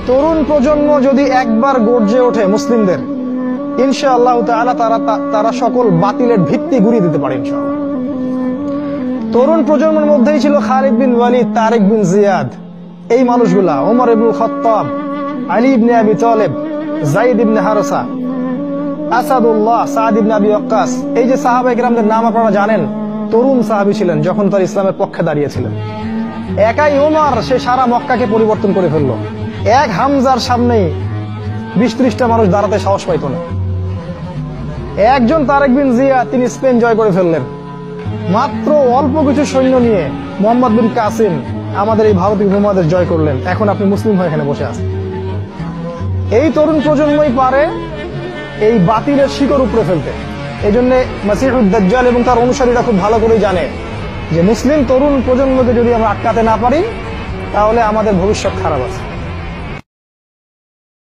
তরুণ প্রজন্ম যদি একবার গর্জে ওঠে মুসলিমদের, ইনশাআল্লাহ তাআলা তারা সকল বাতিলের ভিত্তি গুঁড়িয়ে দিতে পারে ইনশাআল্লাহ। তরুণ প্রজন্মের মধ্যেই ছিল খালিদ বিন ওয়ালিদ, তারেক বিন জিয়াদ, এই মানুষগুলা, ওমর ইবনুল খাত্তাব, আলী ইবনে আবি তালেব, যায়েদ ইবনে হারসা, আসাদুল্লাহ, সাদ ইবনে আবি ওয়াক্কাস। এই যে সাহাবায়ে কেরামদের নাম আপনারা জানেন, তরুণ সাহাবী ছিলেন যখন তার ইসলামের পক্ষে দাঁড়িয়েছিলেন। একাই ওমর সে সারা মক্কাকে পরিবর্তন করে ফেললো। এক হামজার সামনেই 20-30টা মানুষ দাঁড়াতে সাহস পাইত না। একজন তারেক বিন জিয়াদ, তিনি স্পেন জয় করে ফেললেন মাত্র অল্প কিছু সৈন্য নিয়ে। মোহাম্মদ বিন কাসিম আমাদের এই ভারতীয় উপমহাদেশ জয় করলেন। এখন আপনি মুসলিম হয়ে এখানে বসে আছেন। এই তরুণ প্রজন্মই পারে এই বাতিলের শিকড় উপড়ে ফেলতে। এই জন্য মাসিহুদ দাজ্জাল এবং তার অনুসারীরা খুব ভালো করেই জানে যে মুসলিম তরুণ প্রজন্মকে যদি আমরা আটকাতে না পারি, তাহলে আমাদের ভবিষ্যৎ খারাপ আছে।